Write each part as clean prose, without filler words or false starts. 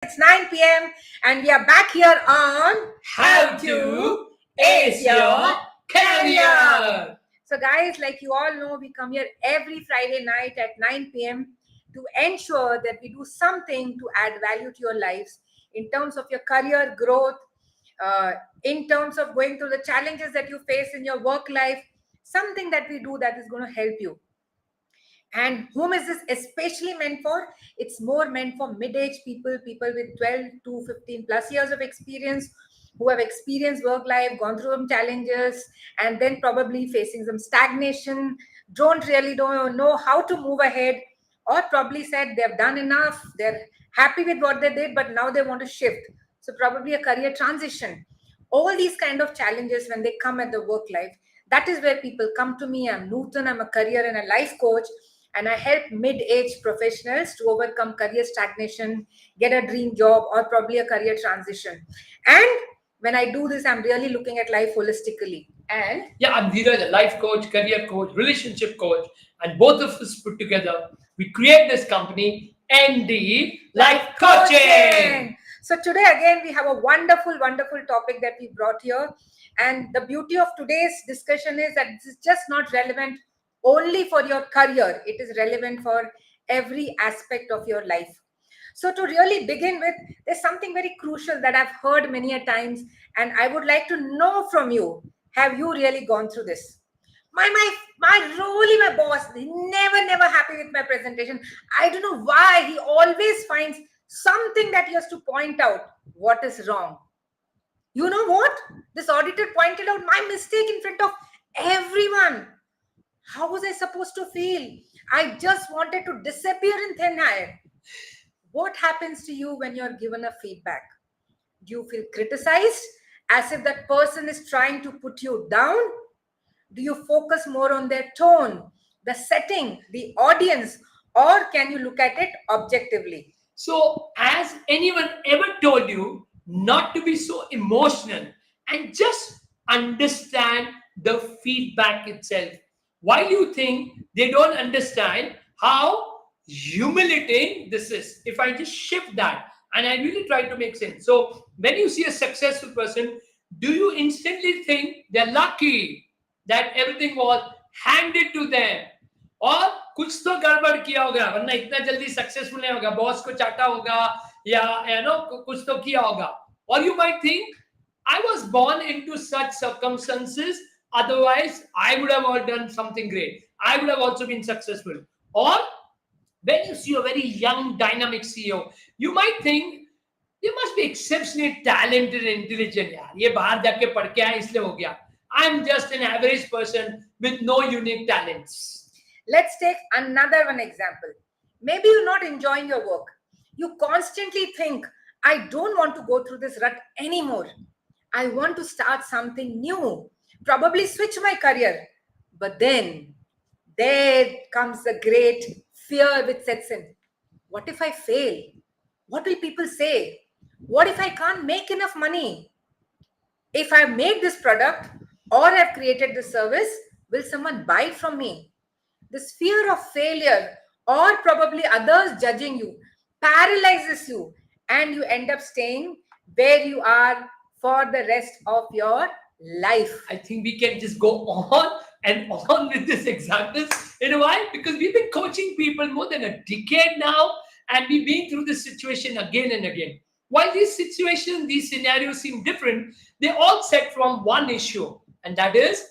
It's 9 p.m. and we are back here on How to Ace Your Career. So, guys, like you all know, we come here every Friday night at 9 p.m. to ensure that we do something to add value to your lives in terms of your career growth, uh, in terms of going through the challenges that you face in your work life, something that we do that is going to help you. And whom is this especially meant for? It's more meant for mid-age people, people with 12 to 15 plus years of experience, who have experienced work life, gone through some challenges, and then probably facing some stagnation, don't know how to move ahead, or probably said they've done enough, they're happy with what they did, but now they want to shift. So probably a career transition. All these kind of challenges when they come at the work life, that is where people come to me. I'm Nutan, I'm a career and a life coach, and I help mid-age professionals to overcome career stagnation, get a dream job, or probably a career transition. And when I do this, I'm really looking at life holistically. And Yeah, I'm Dheeraj, a life coach, career coach, relationship coach, and both of us put together, we create this company, ND Life Coaching. So today again we have a wonderful, wonderful topic that we brought here. And the beauty of today's discussion is that this is just not relevant only for your career. It is relevant for every aspect of your life. So to really begin with, there's something very crucial that I've heard many a times, and I would like to know from you. Have you really gone through this? My boss, he never happy with my presentation. I don't know why. He always finds something that he has to point out what is wrong. You know what? This auditor pointed out my mistake in front of everyone. How was I supposed to feel? I just wanted to disappear in thin air. What happens to you when you're given a feedback? Do you feel criticized as if that person is trying to put you down? Do you focus more on their tone, the setting, the audience, or can you look at it objectively? So, has anyone ever told you not to be so emotional and just understand the feedback itself? Why do you think they don't understand how humiliating this is? If I just shift that and I really try to make sense. So, when you see a successful person, do you instantly think they're lucky that everything was handed to them? और कुछ तो गड़बड़ किया होगा वरना इतना जल्दी successful नहीं होगा बॉस को चाटा होगा या यू नो कुछ तो किया होगा और you might think I was born into such circumstances. Otherwise, I would have all done something great. I would have also been successful. Or when you see a very young, dynamic CEO, you might think you must be exceptionally talented and intelligent. यार ये बाहर जाके पढ़ के आया इसलिए हो गया. I'm just an average person with no unique talents. Let's take another one example. Maybe you're not enjoying your work. You constantly think, I don't want to go through this rut anymore. I want to start something new, probably switch my career. But then there comes the great fear which sets in. What if I fail? What will people say? What if I can't make enough money? If I've made this product or I've created this service, will someone buy it from me? This fear of failure or probably others judging you paralyzes you, and you end up staying where you are for the rest of your life. I think we can just go on and on with this examples in a while because we've been coaching people more than a decade now and we've been through this situation again and again. While these situations, these scenarios seem different, they all set from one issue, and that is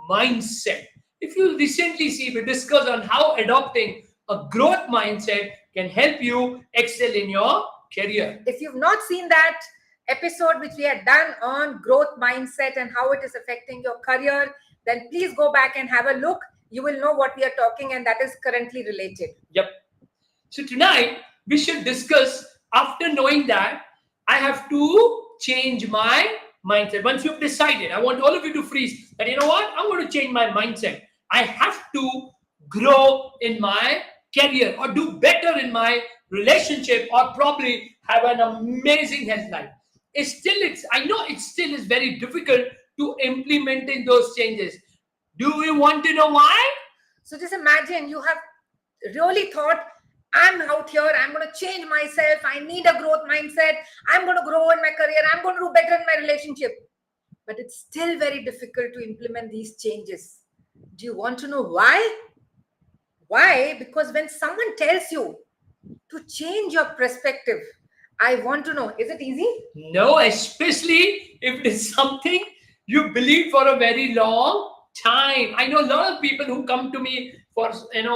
mindset. If you recently see, we discussed on how adopting a growth mindset can help you excel in your career. If you've not seen that episode which we had done on growth mindset and how it is affecting your career, then please go back and have a look. You will know what we are talking, and that is currently related. Yep. So tonight we should discuss, after knowing that, I have to change my mindset. Once you've decided, I want all of you to freeze that, you know what, I'm going to change my mindset. I have to grow in my career or do better in my relationship or probably have an amazing health life. I know it still is very difficult to implementing those changes. Do you want to know why? So just imagine you have really thought I'm out here, I'm going to change myself, I need a growth mindset, I'm going to grow in my career, I'm going to do better in my relationship. But it's still very difficult to implement these changes. Do you want to know why? Why? Because when someone tells you to change your perspective, I want to know, is it easy? No, especially if it is something you believe for a very long time. I know a lot of people who come to me for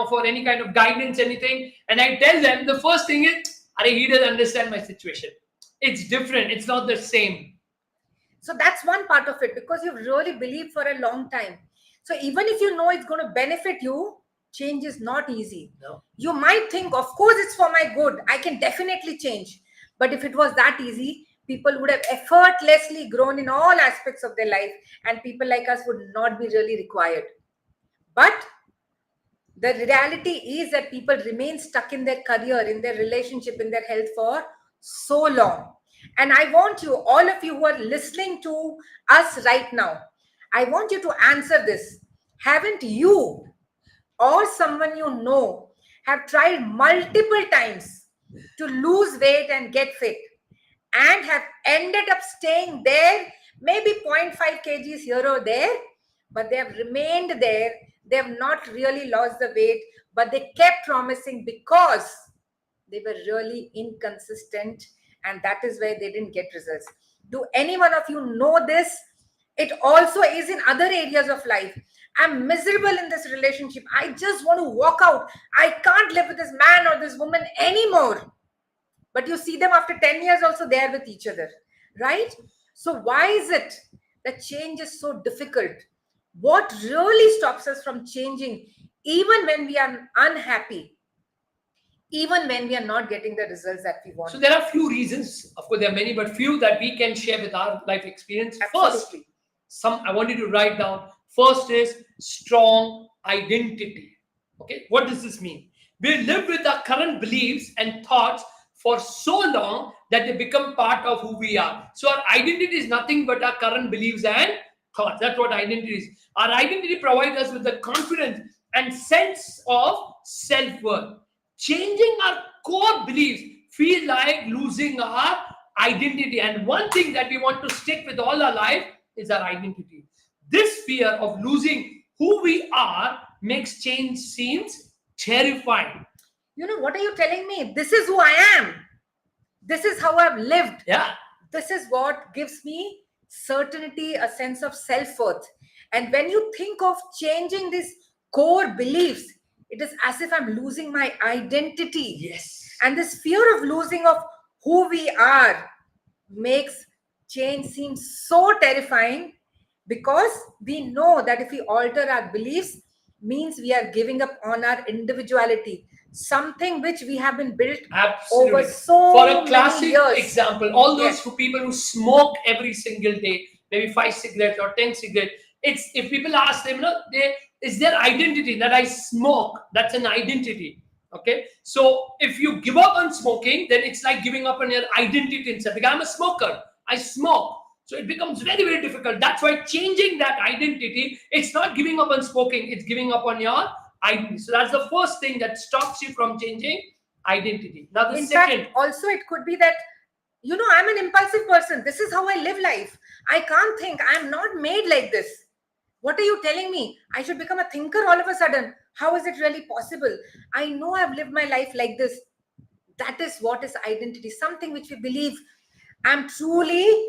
for any kind of guidance, anything, and I tell them the first thing is, he doesn't understand my situation. It's different. It's not the same. So that's one part of it, because you've really believed for a long time. So even if you know it's going to benefit you, change is not easy. No. You might think, of course, it's for my good, I can definitely change. But if it was that easy, people would have effortlessly grown in all aspects of their life, and people like us would not be really required. But the reality is that people remain stuck in their career, in their relationship, in their health for so long. And I want you, all of you who are listening to us right now, I want you to answer this. Haven't you or someone you know have tried multiple times to lose weight and get fit, and have ended up staying there, maybe 0.5 kgs here or there, but they have remained there? They have not really lost the weight, but they kept promising because they were really inconsistent, and that is why they didn't get results. Do any one of you know this? It also is in other areas of life. I'm miserable in this relationship, I just want to walk out, I can't live with this man or this woman anymore. But you see them after 10 years also there with each other, right? So why is it that change is so difficult? What really stops us from changing, even when we are unhappy, even when we are not getting the results that we want? So there are few reasons. Of course, there are many, but few that we can share with our life experience. Absolutely. First, I want you to write down. First is strong identity. Okay, what does this mean? We live with our current beliefs and thoughts for so long that they become part of who we are. So our identity is nothing but our current beliefs and thoughts. That's what identity is. Our identity provides us with the confidence and sense of self-worth. Changing our core beliefs feel like losing our identity. And one thing that we want to stick with all our life is our identity. This fear of losing who we are makes change seems terrifying. You know, what are you telling me? This is who I am. This is how I've lived. Yeah. This is what gives me certainty, a sense of self-worth. And when you think of changing these core beliefs, it is as if I'm losing my identity. Yes. And this fear of losing of who we are makes change seem so terrifying, because we know that if we alter our beliefs, means we are giving up on our individuality, something which we have been built Absolutely. over so For a many classic years. example, all those Yes. who people who smoke every single day, maybe 5 cigarettes or 10 cigarettes, it's if people ask them, they is their identity that I smoke. That's an identity. Okay, so if you give up on smoking, then it's like giving up on your identity itself. Because I'm a smoker, I smoke. So it becomes very, very difficult. That's why changing that identity, it's not giving up on smoking, it's giving up on your identity. So that's the first thing that stops you from changing identity. Now the In second, fact, also it could be that, I'm an impulsive person. This is how I live life. I can't think. I'm not made like this. What are you telling me? I should become a thinker all of a sudden. How is it really possible? I know I've lived my life like this. That is what is identity, something which we believe. I'm truly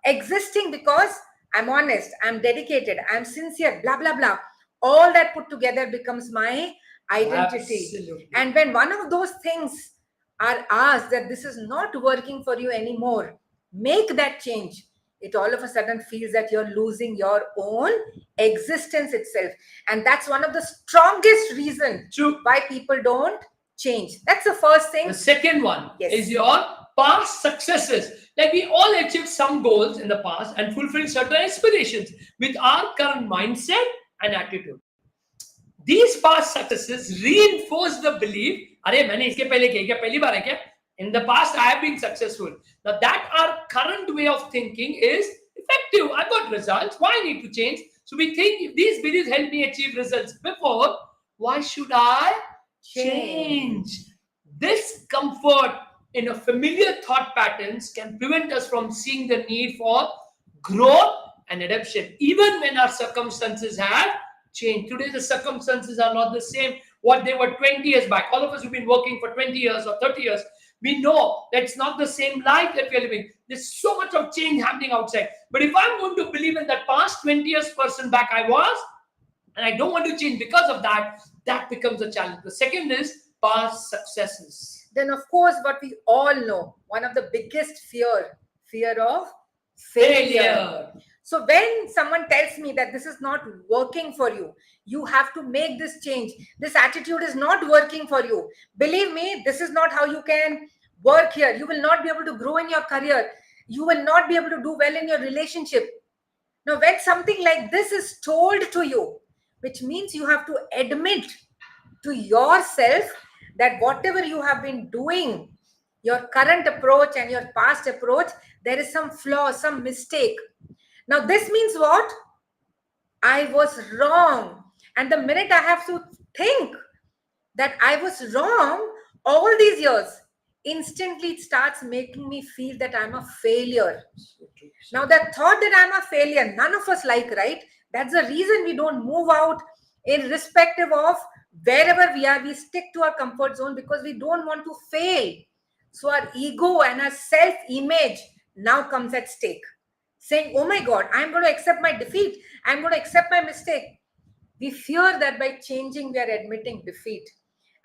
existing because I'm honest, I'm dedicated, I'm sincere, blah, blah, blah. All that put together becomes my identity. absolutely. And when one of those things are asked that this is not working for you anymore, make that change. It all of a sudden feels that you're losing your own existence itself. And that's one of the strongest reasons True. why people don't change. That's the first thing. The second one Yes. is your past successes. Like we all achieved some goals in the past and fulfilled certain aspirations with our current mindset and attitude. These past successes reinforce the belief, "Arey, मैंने इसके पहले किया क्या? पहली बार है क्या? In the past, I have been successful." Now that our current way of thinking is effective. I got results. Why I need to change? So we think if these beliefs help me achieve results before, why should I change. This comfort in a familiar thought patterns can prevent us from seeing the need for growth and adaptation, even when our circumstances have changed. Today, the circumstances are not the same what they were 20 years back. All of us who've been working for 20 years or 30 years, we know that's not the same life that we're living. There's so much of change happening outside. But if I'm going to believe in that past 20 years person back I was, and I don't want to change because of that, that becomes a challenge. The second is past successes. Then, of course, what we all know, one of the biggest fear of failure. So when someone tells me that this is not working for you, you have to make this change. This attitude is not working for you. Believe me, this is not how you can work here. You will not be able to grow in your career. You will not be able to do well in your relationship. Now, when something like this is told to you, which means you have to admit to yourself that whatever you have been doing, your current approach and your past approach, there is some flaw, some mistake. Now, this means what? I was wrong. And the minute I have to think that I was wrong all these years, instantly it starts making me feel that I'm a failure. Now, that thought that I'm a failure, none of us like, right? That's the reason we don't move out irrespective of wherever we are. We stick to our comfort zone because we don't want to fail. So our ego and our self-image now comes at stake. Saying, oh my God, I'm going to accept my defeat. I'm going to accept my mistake. We fear that by changing, we are admitting defeat.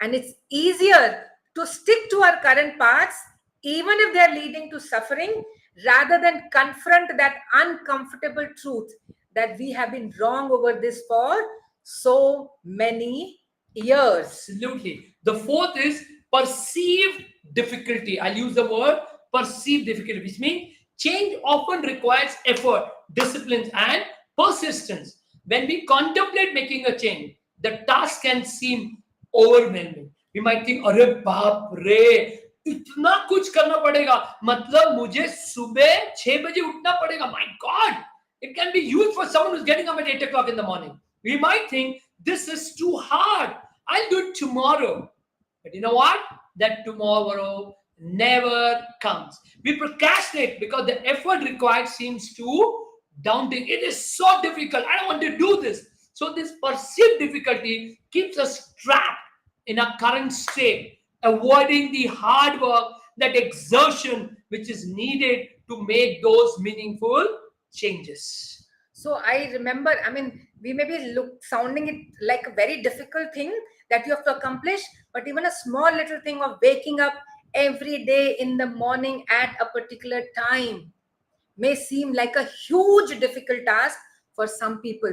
And it's easier to stick to our current paths, even if they're leading to suffering, rather than confront that uncomfortable truth that we have been wrong over this for so many years. Absolutely. The fourth is perceived difficulty. I'll use the word perceived difficulty, which means change often requires effort, discipline, and persistence. When we contemplate making a change, the task can seem overwhelming. We might think, अरे बाप रे, इतना कुछ करना पड़ेगा, मतलब मुझे सुबह 6 बजे उठना पड़ेगा. My God, it can be huge for someone who's getting up at 8 o'clock in the morning. We might think this is too hard. I'll do it tomorrow. But you know what? That tomorrow never comes. We procrastinate because the effort required seems too daunting. It is so difficult. I don't want to do this. So this perceived difficulty keeps us trapped in our current state, avoiding the hard work, that exertion which is needed to make those meaningful changes. So I remember, we may be sounding it like a very difficult thing that you have to accomplish, but even a small little thing of waking up every day in the morning at a particular time may seem like a huge difficult task for some people.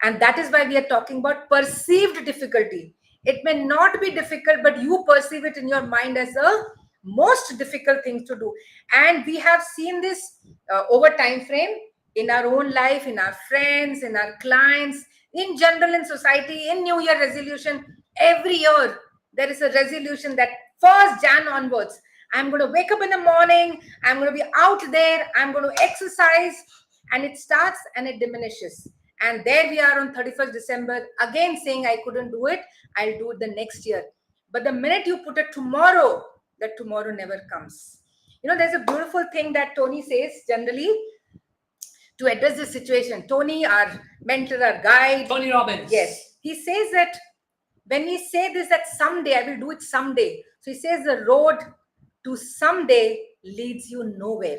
And that is why we are talking about perceived difficulty. It may not be difficult, but you perceive it in your mind as a most difficult thing to do. And we have seen this over time frame in our own life, in our friends, in our clients, in general in society, in New Year resolution. Every year there is a resolution that 1st Jan onwards, I'm going to wake up in the morning, I'm going to be out there, I'm going to exercise, and it starts and it diminishes. And there we are on 31st December, again saying I couldn't do it, I'll do it the next year. But the minute you put it tomorrow, that tomorrow never comes. You know, there's a beautiful thing that Tony says generally to address this situation. Tony, our mentor, our guide. Tony Robbins. Yes. He says that when we say this, that someday, I will do it someday. So he says the road to someday leads you nowhere.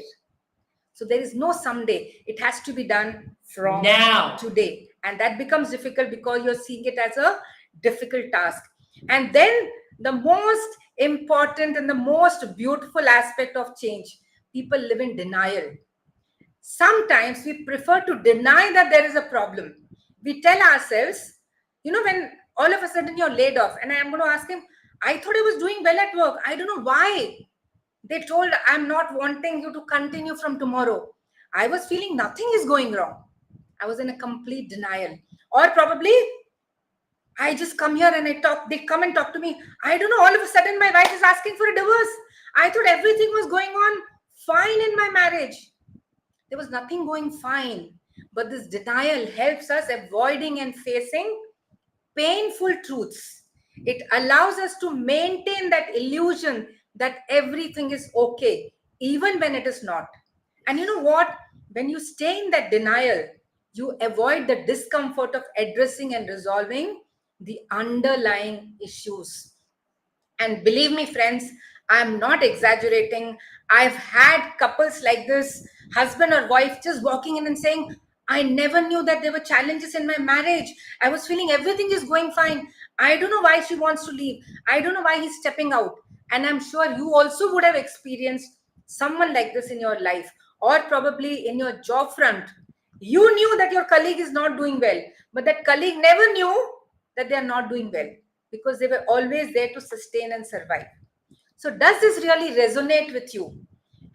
So there is no someday. It has to be done from now, today. And that becomes difficult because you're seeing it as a difficult task. And then the most important and the most beautiful aspect of change, people live in denial. Sometimes we prefer to deny that there is a problem. We tell ourselves, you know, when all of a sudden you're laid off, and I'm going to ask him, I thought I was doing well at work. I don't know why. They told, I'm not wanting you to continue from tomorrow. I was feeling nothing is going wrong. I was in a complete denial. Or probably, I just come here and they come and talk to me. I don't know, all of a sudden my wife is asking for a divorce. I thought everything was going on fine in my marriage. There was nothing going fine. But this denial helps us avoiding and facing painful truths. It allows us to maintain that illusion that everything is okay, even when it is not. And you know what? When you stay in that denial, you avoid the discomfort of addressing and resolving the underlying issues. And believe me, friends, I'm not exaggerating. I've had couples like this, husband or wife, just walking in and saying, I never knew that there were challenges in my marriage. I was feeling everything is going fine. I don't know why she wants to leave. I don't know why he's stepping out. And I'm sure you also would have experienced someone like this in your life, or probably in your job front. You knew that your colleague is not doing well, but that colleague never knew that they are not doing well, because they were always there to sustain and survive. So, does this really resonate with you?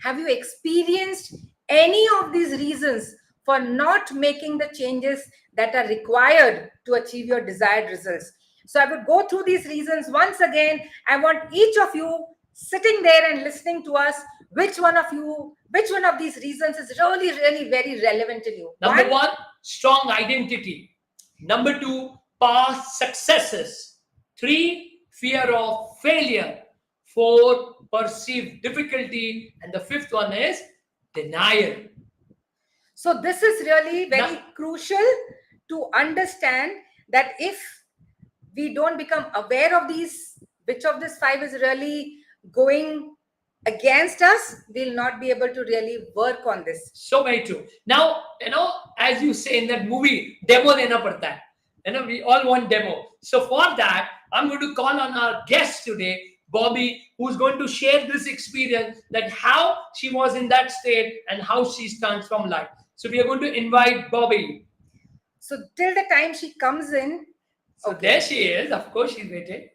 Have you experienced any of these reasons for not making the changes that are required to achieve your desired results? So, I would go through these reasons once again. I want each of you sitting there and listening to us. Which one of these reasons is really, really very relevant in you? Number one, strong identity. Number two, past successes. Three, fear of failure. Four, perceived difficulty. And the fifth one is denial. So this is really very crucial to understand that if we don't become aware of these, which of these five is really going against us, we'll not be able to really work on this. So very true. Now, as you say in that movie, demo dena padta hai. We all want demo. So for that, I'm going to call on our guest today, Bobby, who's going to share this experience, that how she was in that state and how she's transformed life. So we are going to invite Bobby. So till the time she comes in. So there she is. Of course, she's waiting.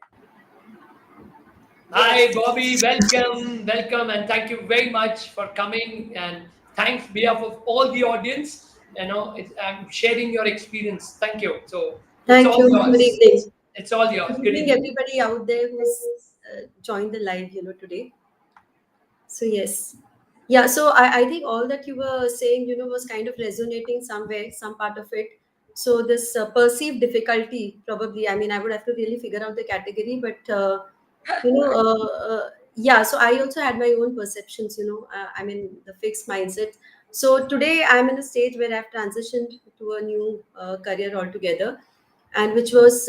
Hi, Bobby. Welcome, and thank you very much for coming. And thanks behalf of all the audience. I'm sharing your experience. Thank you. So thank you. Good evening. It's all yours. Good evening, everybody out there who's joined the live, today. So yes, yeah. So I think all that you were saying, was kind of resonating somewhere, some part of it. So this perceived difficulty, probably. I mean, I would have to really figure out the category, but yeah. So I also had my own perceptions. I mean, the fixed mindset. So today I'm in a stage where I've transitioned to a new career altogether, and which was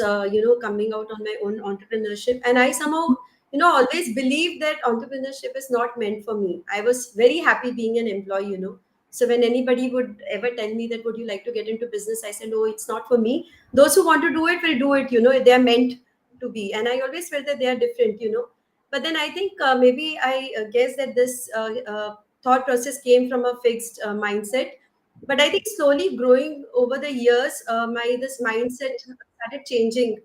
coming out on my own entrepreneurship. And I somehow always believed that entrepreneurship is not meant for me. I was very happy being an employee. So when anybody would ever tell me that would you like to get into business, I said no, it's not for me. Those who want to do it will do it. They are meant to be. And I always felt that they are different. But then I think maybe I guess that this thought process came from a fixed mindset. But I think slowly growing over the years, this mindset started changing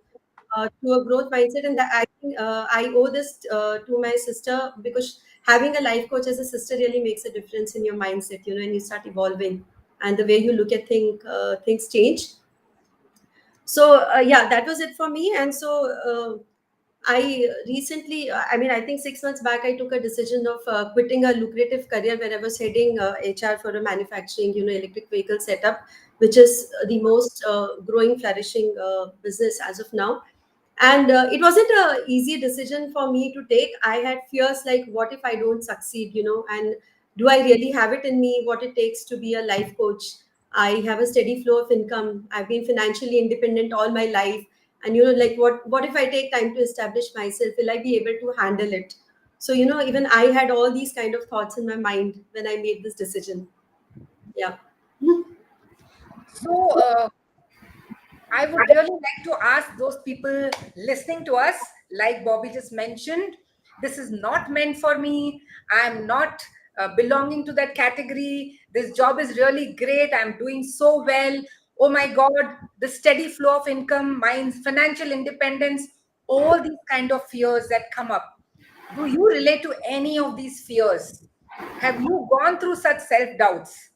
to a growth mindset, and that I think I owe this to my sister, because having a life coach as a sister really makes a difference in your mindset, and you start evolving, and the way you look at things change. So yeah, that was it for me. And so I recently, I think 6 months back, I took a decision of quitting a lucrative career where I was heading HR for a manufacturing, electric vehicle setup, which is the most growing, flourishing business as of now. And it wasn't an easy decision for me to take. I had fears like, what if I don't succeed, and do I really have it in me, what it takes to be a life coach? I have a steady flow of income. I've been financially independent all my life. And, like, what if I take time to establish myself? Will I be able to handle it? So, even I had all these kind of thoughts in my mind when I made this decision. Yeah. So, I would really like to ask those people listening to us, like Bobby just mentioned, this is not meant for me. I'm not belonging to that category. This job is really great. I'm doing so well. Oh my God, the steady flow of income, my financial independence, all these kind of fears that come up. Do you relate to any of these fears? Have you gone through such self-doubts?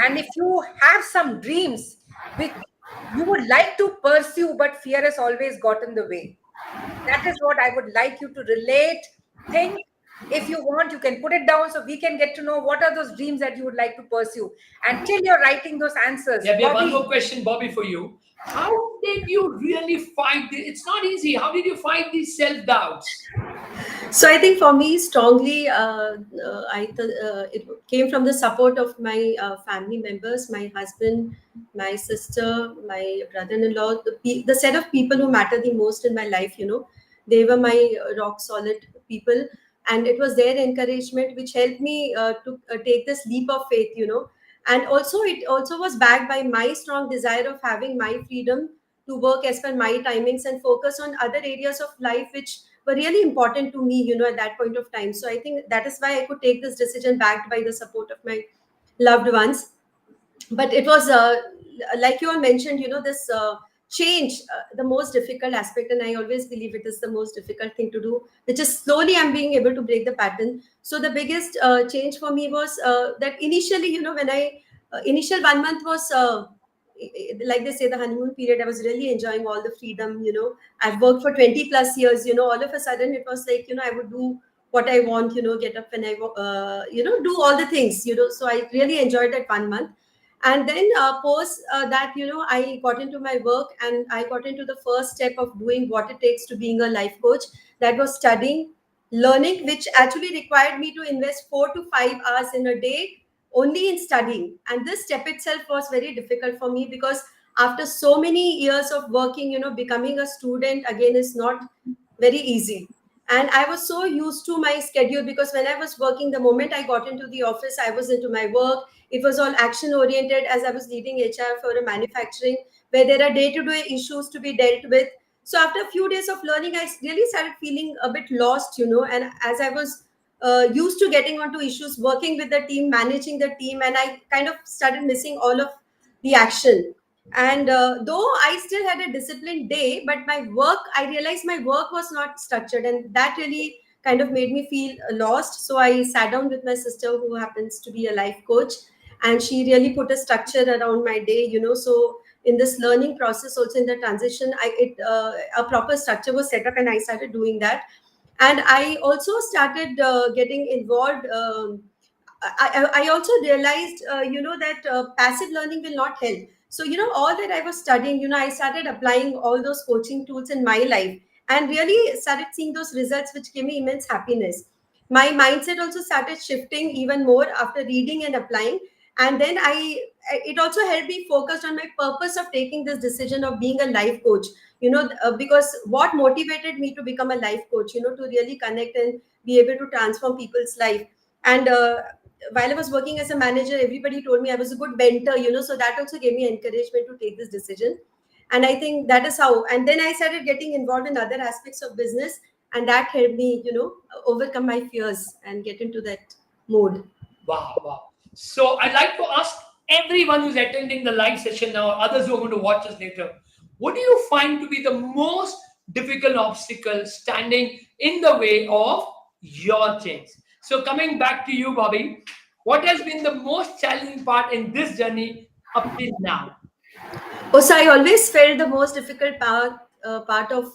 And if you have some dreams which you would like to pursue, but fear has always got in the way, that is what I would like you to relate, think, If you want, you can put it down so we can get to know what are those dreams that you would like to pursue. And till you're writing those answers, Yeah, we have one Bobby, more question, Bobby, for you. How did you really fight this? It's not easy. How did you fight these self doubts? So I think for me, strongly, it came from the support of my family members, my husband, my sister, my brother-in-law, the set of people who matter the most in my life. They were my rock solid people, and it was their encouragement which helped me to take this leap of faith. And also it also was backed by my strong desire of having my freedom to work as per my timings and focus on other areas of life which were really important to me, at that point of time. So I think that is why I could take this decision backed by the support of my loved ones. But it was, like you all mentioned, this change, the most difficult aspect, and I always believe it is the most difficult thing to do, which is slowly I'm being able to break the pattern. So the biggest change for me was that initially, when I initial 1 month was like they say, the honeymoon period. I was really enjoying all the freedom. I've worked for 20 plus years. All of a sudden it was like, I would do what I want, get up when do all the things, so I really enjoyed that 1 month. And then post that, I got into my work, and I got into the first step of doing what it takes to being a life coach. That was studying, learning, which actually required me to invest 4 to 5 hours in a day only in studying. And this step itself was very difficult for me, because after so many years of working, becoming a student again is not very easy. And I was so used to my schedule, because when I was working, the moment I got into the office, I was into my work. It was all action oriented, as I was leading HR for a manufacturing where there are day to day issues to be dealt with. So after a few days of learning, I really started feeling a bit lost, and as I was used to getting onto issues, working with the team, managing the team, and I kind of started missing all of the action. And though I still had a disciplined day, but my work, I realized my work was not structured, and that really kind of made me feel lost. So I sat down with my sister, who happens to be a life coach, and she really put a structure around my day. So in this learning process, also in the transition, a proper structure was set up, and I started doing that. And I also started getting involved. I also realized, that passive learning will not help. So, all that I was studying, I started applying all those coaching tools in my life, and really started seeing those results, which gave me immense happiness. My mindset also started shifting even more after reading and applying. And then it also helped me focus on my purpose of taking this decision of being a life coach, because what motivated me to become a life coach, to really connect and be able to transform people's life. And while I was working as a manager, everybody told me I was a good mentor, so that also gave me encouragement to take this decision. And I think that is how. And then I started getting involved in other aspects of business, and that helped me, overcome my fears and get into that mode. Wow, wow. So I'd like to ask everyone who's attending the live session now, or others who are going to watch us later, what do you find to be the most difficult obstacle standing in the way of your change? So coming back to you, Bobby, what has been the most challenging part in this journey up till now? Also, I always felt the most difficult part of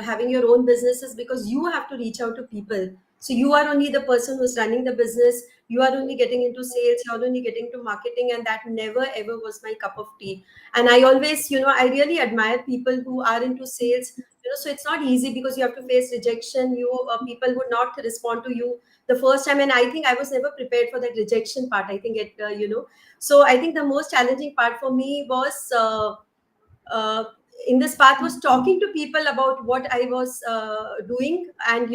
having your own business is because you have to reach out to people. So you are only the person who's running the business. You are only getting into sales. You are only getting into marketing, and that never ever was my cup of tea. And I always, I really admire people who are into sales. So it's not easy, because you have to face rejection. People would not respond to you the first time, and I think I was never prepared for that rejection part. I think so I think the most challenging part for me was uh, in this path was talking to people about what I was doing. And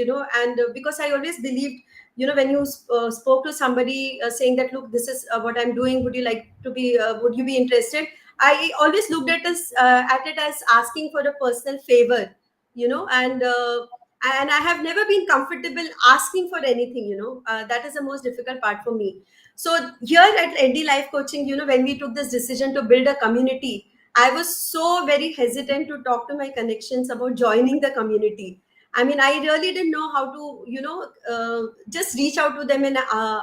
because I always believed, when you spoke to somebody saying that, look, this is what I'm doing, would you like to be would you be interested? I always looked at it as asking for a personal favor, and I have never been comfortable asking for anything. That is the most difficult part for me. So here at ND Life Coaching, when we took this decision to build a community, I was so very hesitant to talk to my connections about joining the community. I mean, I really didn't know how to, just reach out to them and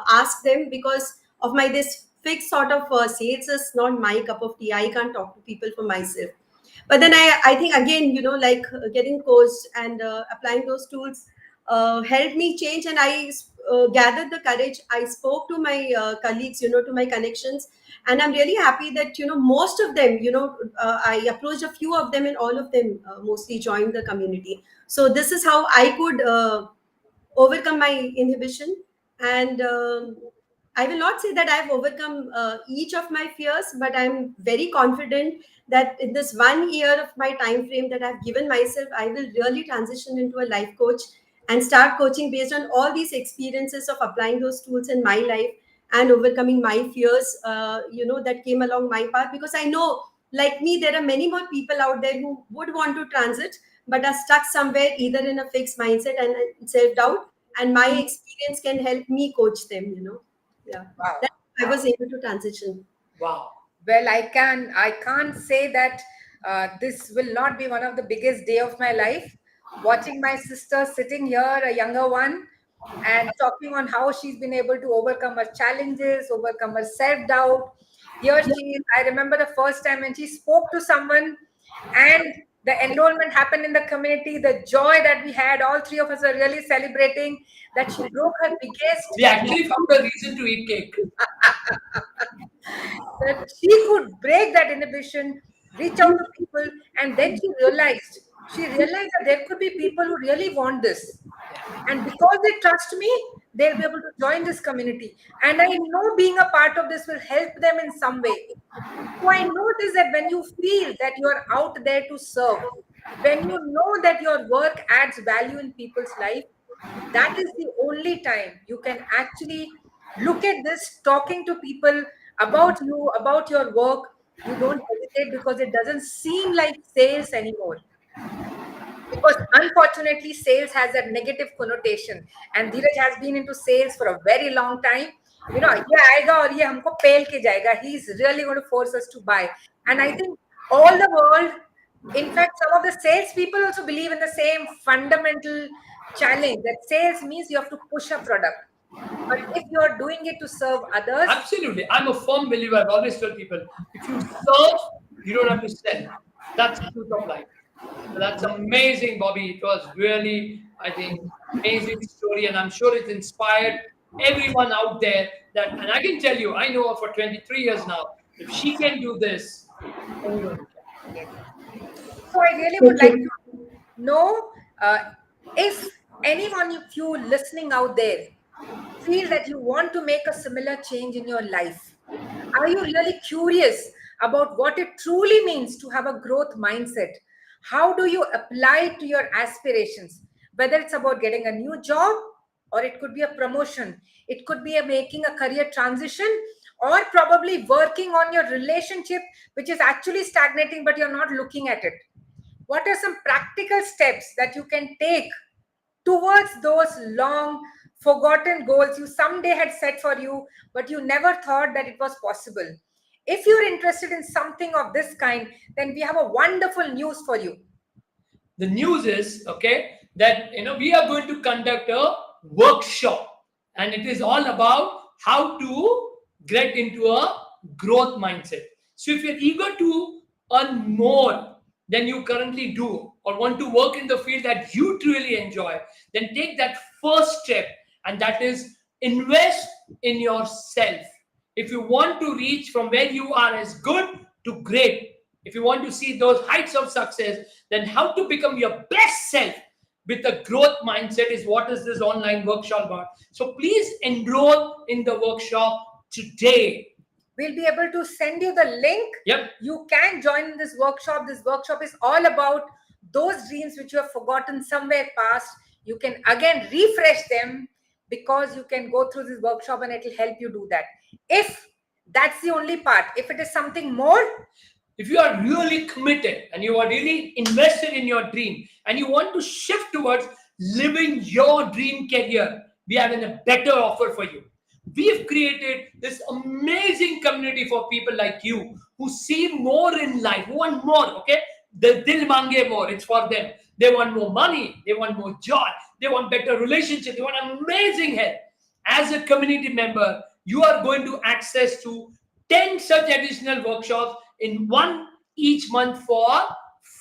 ask them, because of my this fixed sort of sales is not my cup of tea. I can't talk to people for myself. But then I think again, like getting coached and applying those tools, helped me change, and I gathered the courage. I spoke to my colleagues, to my connections, and I'm really happy that most of them, I approached a few of them, and all of them mostly joined the community. So this is how I could overcome my inhibition, and I will not say that I've overcome each of my fears, but I'm very confident that in this 1 year of my time frame that I've given myself, I will really transition into a life coach and start coaching based on all these experiences of applying those tools in my life and overcoming my fears, that came along my path. Because I know, like me, there are many more people out there who would want to transit but are stuck somewhere, either in a fixed mindset and self doubt. And my experience can help me coach them. Yeah, Wow. that's how I was able to transition. Wow. Well, I can't say that this will not be one of the biggest day of my life. Watching my sister sitting here, a younger one, and talking on how she's been able to overcome her challenges, overcome her self-doubt. Here she is. I remember the first time when she spoke to someone and the enrollment happened in the community, the joy that we had, all three of us were really celebrating that she broke her biggest We actually found a reason to eat cake. that she could break that inhibition, reach out to people, and then she realized that there could be people who really want this. And because they trust me, they'll be able to join this community. And I know being a part of this will help them in some way. So I notice that when you feel that you are out there to serve, when you know that your work adds value in people's life, that is the only time you can actually look at this, talking to people about you, about your work. You don't hesitate because it doesn't seem like sales anymore. Because unfortunately, sales has a negative connotation, and Dheeraj has been into sales for a very long time. ये आएगा और ये हमको पेल के जाएगा. He's really going to force us to buy. And I think all the world, in fact, some of the sales people also believe in the same fundamental challenge that sales means you have to push a product. But if you're doing it to serve others, Absolutely. I'm a firm believer. I've always told people, if you serve, you don't have to sell. That's the truth of life. So that's amazing, Bobby. It was really, I think, amazing story, and I'm sure it inspired everyone out there. And I can tell you, I know her for 23 years now. If she can do this, anyone can. so I really would like to know if anyone of you listening out there feel that you want to make a similar change in your life. Are you really curious about what it truly means to have a growth mindset? How do you apply it to your aspirations? Whether it's about getting a new job, or it could be a promotion, it could be making a career transition, or probably working on your relationship, which is actually stagnating, but you're not looking at it. What are some practical steps that you can take towards those long forgotten goals you someday had set for you, but you never thought that it was possible? If you're interested in something of this kind, then we have a wonderful news for you. The news is, okay, that we are going to conduct a workshop, and it is all about how to get into a growth mindset. So if you're eager to earn more than you currently do, or want to work in the field that you truly enjoy, then take that first step, and that is invest in yourself. If you want to reach from where you are as good to great, if you want to see those heights of success, then how to become your best self with a growth mindset is what is this online workshop about. So please enroll in the workshop today. We'll be able to send you the link. Yep. You can join this workshop. This workshop is all about those dreams which you have forgotten somewhere past. You can again refresh them, because you can go through this workshop and it will help you do that. If that's the only part, if it is something more, if you are really committed and you are really invested in your dream and you want to shift towards living your dream career, we have a better offer for you. We've created this amazing community for people like you who see more in life, who want more, okay? The dil mange more, it's for them. They want more money, they want more joy, they want better relationship, they want amazing health. As a community member, you are going to access to 10 such additional workshops in one each month for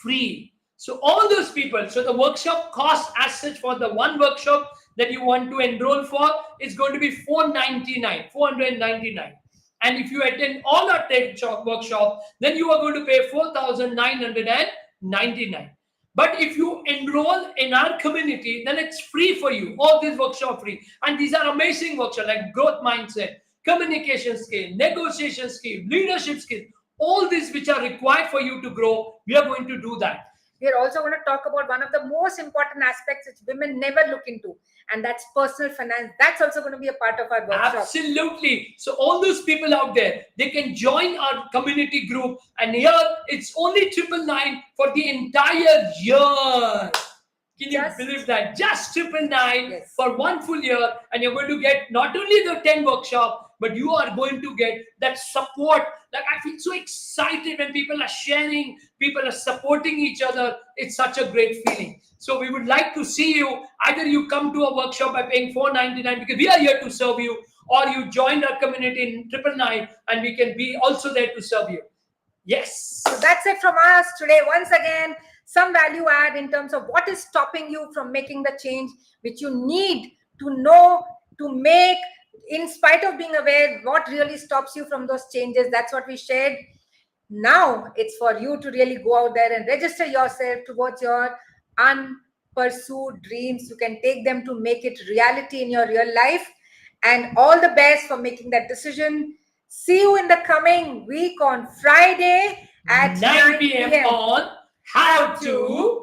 free. So all those people, so the workshop cost as such for the one workshop that you want to enroll for is going to be 499. And if you attend all our tech workshop, then you are going to pay 4,999. But if you enroll in our community, then it's free for you. All these workshops free. And these are amazing workshops like growth mindset, communication skill, negotiation skill, leadership skill. All these which are required for you to grow, we are going to do that. We are also going to talk about one of the most important aspects which women never look into, and that's personal finance. That's also going to be a part of our workshop. Absolutely. So all those people out there, they can join our community group, and here it's only 999 for the entire year. Can you believe that? Just 999 Yes. for one full year, and you're going to get not only the 10 workshop, but you are going to get that support. Like, I feel so excited when people are sharing, people are supporting each other. It's such a great feeling. So we would like to see you. Either you come to a workshop by paying 499 because we are here to serve you, or you join our community in 999 and we can be also there to serve you. Yes. So that's it from us today. Once again, some value add in terms of what is stopping you from making the change which you need to know to make, in spite of being aware what really stops you from those changes. That's what we shared. Now it's for you to really go out there and register yourself towards your unpursued dreams. You can take them to make it reality in your real life. And all the best for making that decision. See you in the coming week on Friday at 9 p.m. on How to